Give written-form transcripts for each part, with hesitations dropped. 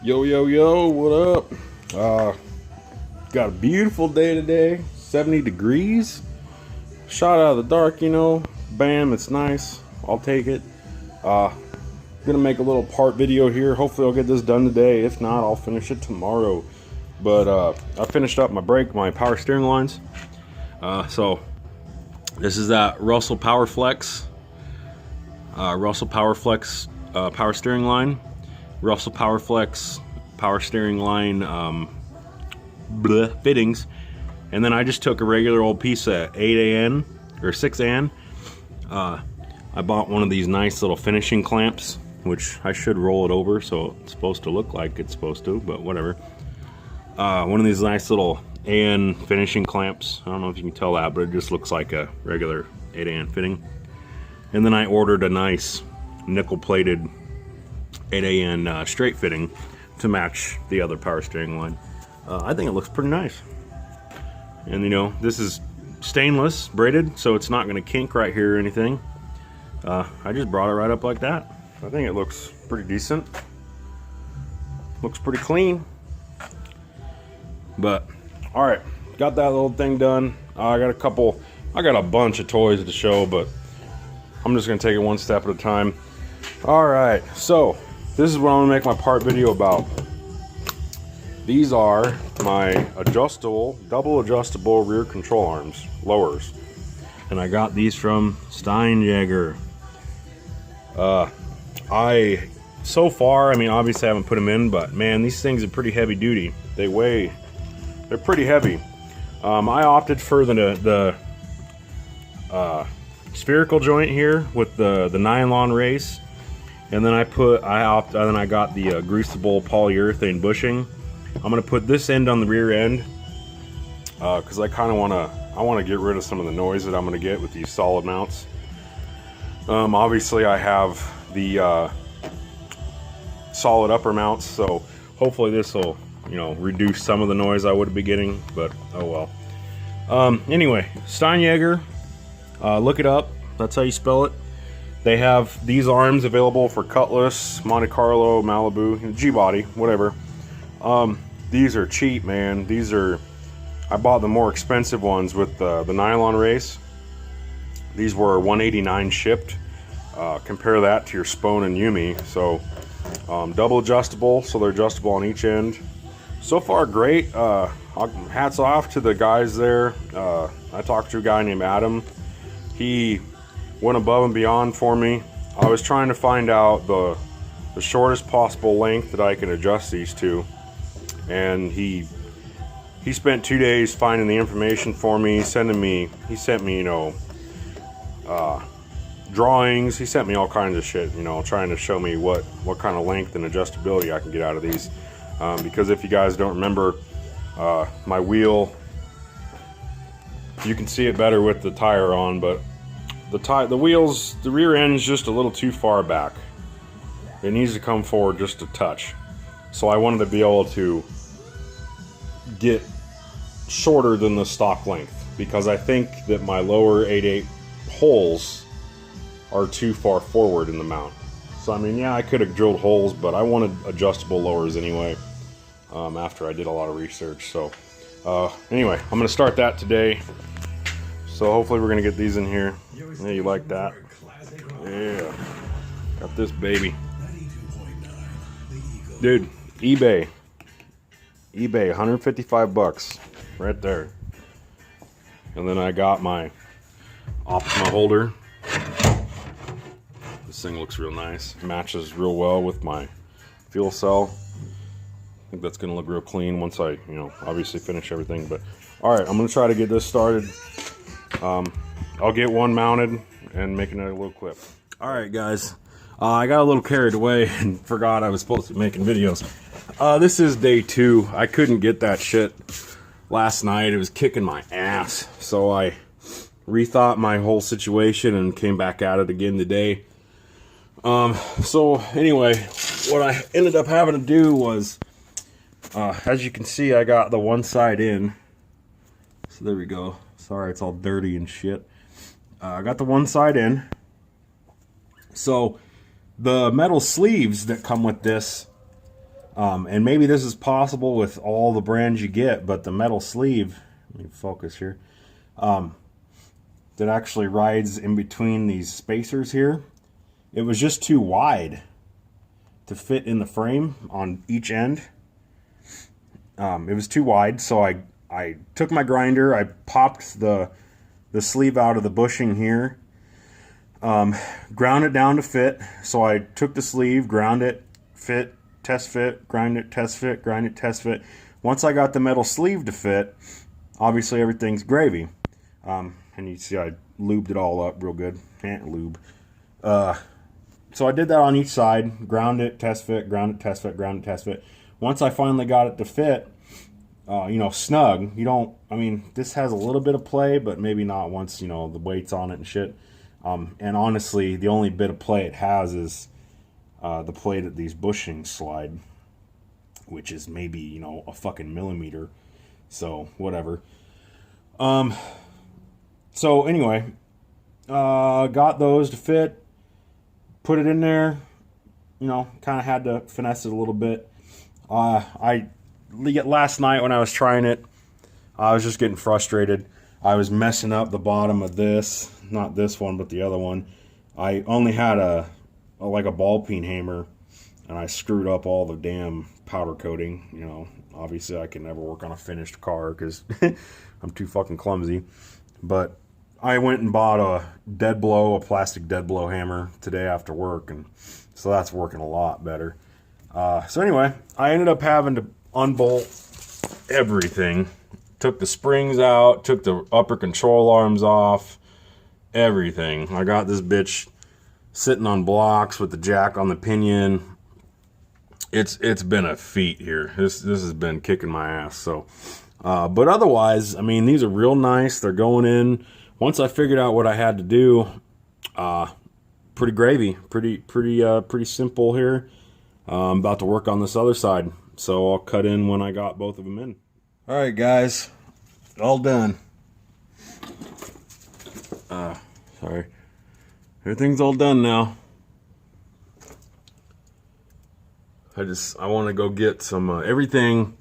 Yo, yo, yo, what up? Got a beautiful day today, 70 degrees. Shot out of the dark, you know. Bam, it's nice. I'll take it. Gonna make a little part video here. Hopefully I'll get this done today. If not, I'll finish it tomorrow. But I finished up my power steering lines. So this is that Russell PowerFlex. Power steering line. Russell PowerFlex power steering line fittings, and then I just took a regular old piece of 8AN or 6AN. I bought one of these nice little finishing clamps, which I should roll it over so it's supposed to look like it's supposed to, but whatever. One of these nice little AN finishing clamps. I don't know if you can tell that, but it just looks like a regular 8AN fitting. And then I ordered a nice nickel-plated 8AN straight fitting to match the other power steering line. I think it looks pretty nice. And you know, this is stainless braided, so it's not going to kink right here or anything. I just brought it right up like that. I think it looks pretty decent. Looks pretty clean. But all right, got that little thing done. I got a bunch of toys to show, but I'm just going to take it one step at a time. All right, so this is what I'm gonna make my part video about. These are my double adjustable rear control arms, lowers. And I got these from Steinjager. So far, I mean, obviously I haven't put them in, but man, these things are pretty heavy duty. They're pretty heavy. I opted for the spherical joint here with the nylon race. And then I got the greasable polyurethane bushing. I'm gonna put this end on the rear end because I want to get rid of some of the noise that I'm gonna get with these solid mounts. Obviously I have the solid upper mounts, so hopefully this will, you know, reduce some of the noise I would be getting. But oh well. Anyway, Steinjager. Look it up. That's how you spell it. They have these arms available for Cutlass, Monte Carlo, Malibu, gbody, whatever. These are cheap, man. I bought the more expensive ones with the nylon race. These were $189 shipped. Compare that to your Spone and Yumi. So double adjustable, so they're adjustable on each end. So far, great. Hats off to the guys there. I talked to a guy named Adam. He went above and beyond for me. I was trying to find out the shortest possible length that I could adjust these to, and he spent 2 days finding the information for me, he sent me, you know, drawings. He sent me all kinds of shit, you know, trying to show me what kind of length and adjustability I can get out of these. Because if you guys don't remember, my wheel, you can see it better with the tire on, but the rear end's just a little too far back. It needs to come forward just a touch. So I wanted to be able to get shorter than the stock length, because I think that my lower 8/8 holes are too far forward in the mount. So I mean, yeah, I could have drilled holes, but I wanted adjustable lowers anyway, after I did a lot of research. So anyway, I'm going to start that today. So hopefully we're going to get these in here. Yeah, you like that? Yeah. Got this baby. Dude, eBay, 155 bucks right there. And then I got my Optima holder. This thing looks real nice. Matches real well with my fuel cell. I think that's gonna look real clean once I, you know, obviously finish everything. But all right, I'm gonna try to get this started. I'll get one mounted and make another little clip. All right, guys. I got a little carried away and forgot I was supposed to be making videos. This is day 2. I couldn't get that shit last night. It was kicking my ass. So I rethought my whole situation and came back at it again today. So anyway, what I ended up having to do was, as you can see, I got the one side in. So there we go. Sorry, it's all dirty and shit. I got the one side in. So the metal sleeves that come with this And maybe this is possible with all the brands you get, but the metal sleeve, let me focus here, that actually rides in between these spacers here, it was just too wide to fit in the frame on each end. It was too wide, so I took my grinder, I popped the sleeve out of the bushing here, ground it down to fit. So I took the sleeve, ground it, fit, test fit, grind it, test fit, grind it, test fit. Once I got the metal sleeve to fit, obviously everything's gravy. And you see I lubed it all up real good. Lube. So I did that on each side, ground it, test fit, ground it, test fit, ground it, test fit. Once I finally got it to fit, snug, this has a little bit of play, but maybe not once, the weight's on it and shit. And honestly, the only bit of play it has is the play that these bushings slide, which is maybe, a fucking millimeter. So, whatever. So, anyway, got those to fit, put it in there, kind of had to finesse it a little bit. Last night when I was trying it, I was just getting frustrated. I was messing up the bottom of this, not this one, but the other one. I only had a ball peen hammer, and I screwed up all the damn powder coating. Obviously I can never work on a finished car because I'm too fucking clumsy. But I went and bought a plastic dead blow hammer today after work, and so that's working a lot better. So anyway, I ended up having to unbolt everything. Took the springs out, took the upper control arms off, everything. I got this bitch sitting on blocks with the jack on the pinion. It's been a feat here. This has been kicking my ass. So, but otherwise, these are real nice. They're going in. Once I figured out what I had to do, pretty gravy, pretty simple here. I'm about to work on this other side, so I'll cut in when I got both of them in. All right, guys, all done. Sorry, everything's all done now. I want to go get some everything.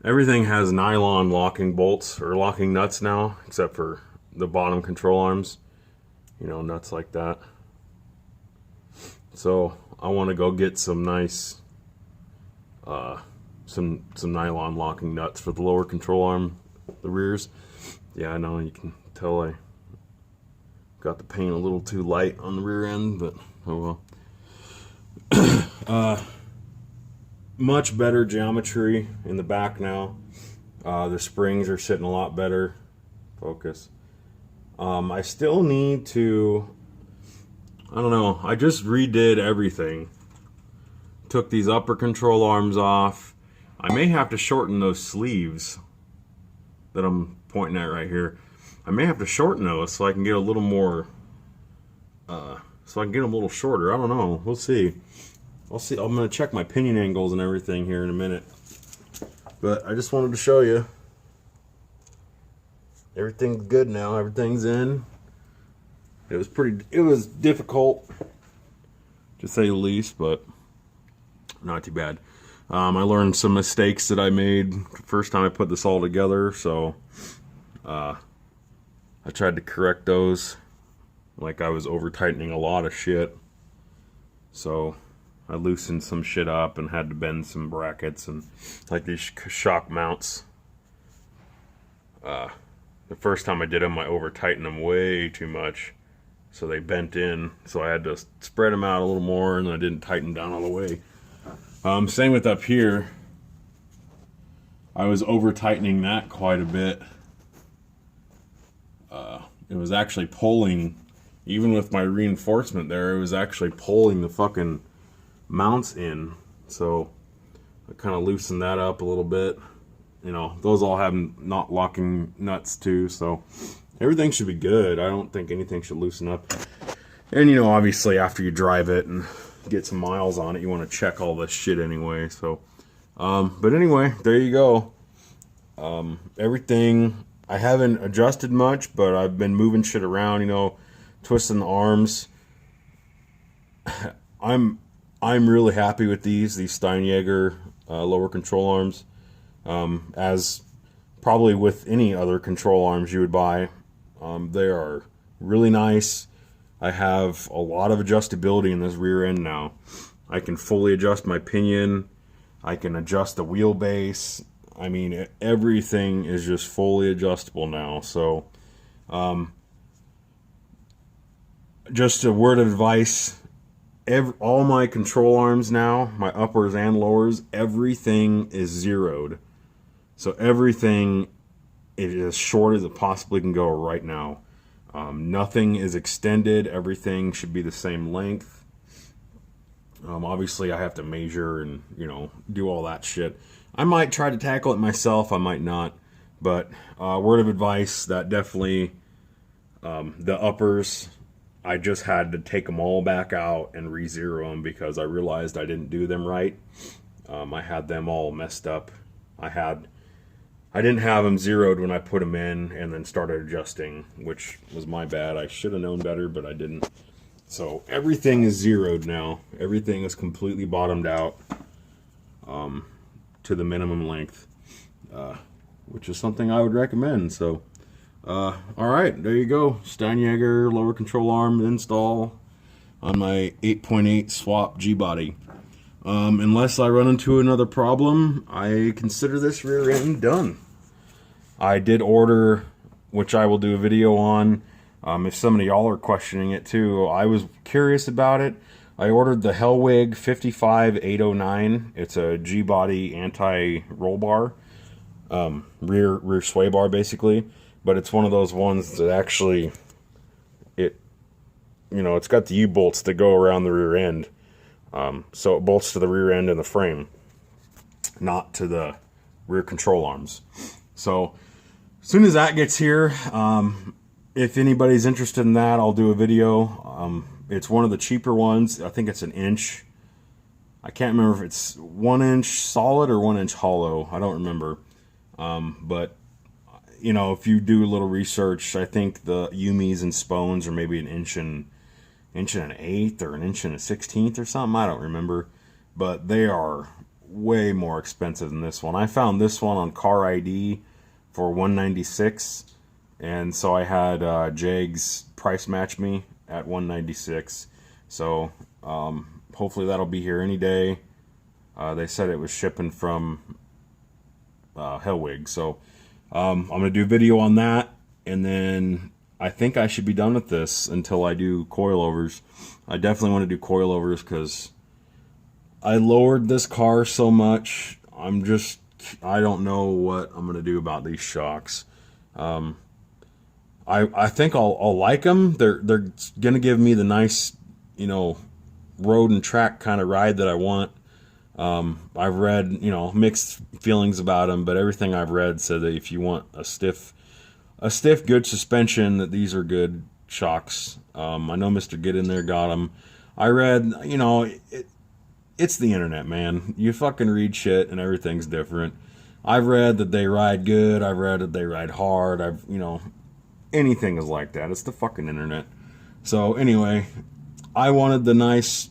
Everything has nylon locking bolts or locking nuts now, except for the bottom control arms. Nuts like that. So I want to go get some nice, some nylon locking nuts for the lower control arm, the rears. Yeah, I know you can tell I got the paint a little too light on the rear end, but oh well. Much better geometry in the back now. The springs are sitting a lot better. Focus. I still need to, I don't know, I just redid everything. Took these upper control arms off. I may have to shorten those sleeves that I'm pointing at right here. I may have to shorten those so I can get a little more, so I can get them a little shorter. I don't know. We'll see. I'll see. I'm going to check my pinion angles and everything here in a minute. But I just wanted to show you. Everything's good now. Everything's in. It was difficult, to say the least, but not too bad. I learned some mistakes that I made the first time I put this all together, so I tried to correct those. Like I was over tightening a lot of shit, so I loosened some shit up and had to bend some brackets and like these shock mounts. The first time I did them, I over tightened them way too much, so they bent in. So I had to spread them out a little more, and I didn't tighten down all the way. Same with up here. I was over tightening that quite a bit. It was actually pulling, even with my reinforcement there, it was actually pulling the fucking mounts in. So I kind of loosened that up a little bit. Those all have not locking nuts too, so everything should be good. I don't think anything should loosen up. And obviously after you drive it and get some miles on it, you want to check all this shit anyway. So but anyway, there you go. Everything, I haven't adjusted much, but I've been moving shit around, twisting the arms. I'm really happy with these Steinjager lower control arms. As probably with any other control arms you would buy, they are really nice. I have a lot of adjustability in this rear end now. I can fully adjust my pinion. I can adjust the wheelbase. I mean, everything is just fully adjustable now. So, just a word of advice. All my control arms now, my uppers and lowers, everything is zeroed. So everything is as short as it possibly can go right now. Nothing is extended. Everything should be the same length. Obviously, I have to measure and, do all that shit. I might try to tackle it myself. I might not. But word of advice, that definitely, the uppers, I just had to take them all back out and re-zero them because I realized I didn't do them right. I had them all messed up. I didn't have them zeroed when I put them in and then started adjusting, which was my bad. I should have known better, but I didn't. So everything is zeroed now. Everything is completely bottomed out to the minimum length, which is something I would recommend. So, all right, there you go. Steinjager lower control arm install on my 8.8 swap G-body. Unless I run into another problem, I consider this rear end done. I did order, which I will do a video on. If some of y'all are questioning it too, I was curious about it. I ordered the Hellwig 55809. It's a G-body anti-roll bar, rear sway bar basically. But it's one of those ones that actually, it's got the U-bolts that go around the rear end. So it bolts to the rear end and the frame, not to the rear control arms. So as soon as that gets here, if anybody's interested in that, I'll do a video. It's one of the cheaper ones. I think it's an inch. I can't remember if it's 1 inch solid or 1 inch hollow. I don't remember. But if you do a little research, I think the Yumis and Spones are maybe an inch and an eighth or an inch and a 16th or something. I don't remember, but they are way more expensive than this one. I found this one on Car ID for $196, and so I had Jags price match me at $196. So hopefully that'll be here any day. They said it was shipping from Hellwig, so I'm gonna do a video on that, and then I think I should be done with this until I do coilovers. I definitely want to do coilovers because I lowered this car so much. I don't know what I'm going to do about these shocks. I think I'll like them. They're going to give me the nice, road and track kind of ride that I want. I've read, mixed feelings about them, but everything I've read said that if you want a stiff, good suspension, that these are good shocks. I know Mr. Get In There got them. I read, it's the internet, man. You fucking read shit and everything's different. I've read that they ride good. I've read that they ride hard. Anything is like that. It's the fucking internet. So anyway, I wanted the nice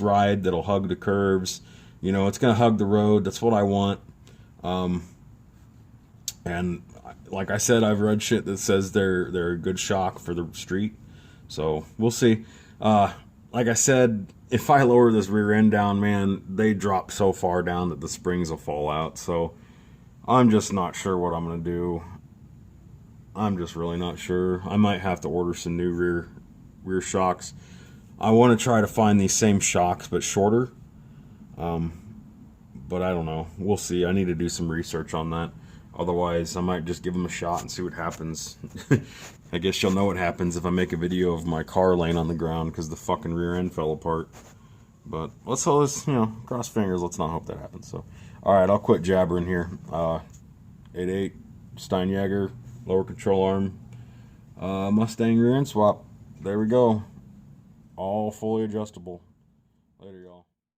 ride that'll hug the curves. It's gonna hug the road. That's what I want. And like I said, I've read shit that says they're a good shock for the street. So we'll see. Like I said, if I lower this rear end down, man, they drop so far down that the springs will fall out. So I'm just not sure what I'm going to do. I'm just really not sure. I might have to order some new rear shocks. I want to try to find these same shocks but shorter. But I don't know. We'll see. I need to do some research on that. Otherwise, I might just give them a shot and see what happens. I guess you'll know what happens if I make a video of my car laying on the ground because the fucking rear end fell apart. But let's cross fingers. Let's not hope that happens. So, all right, I'll quit jabbering here. 8.8 Steinjager lower control arm Mustang rear end swap. There we go. All fully adjustable. Later, y'all.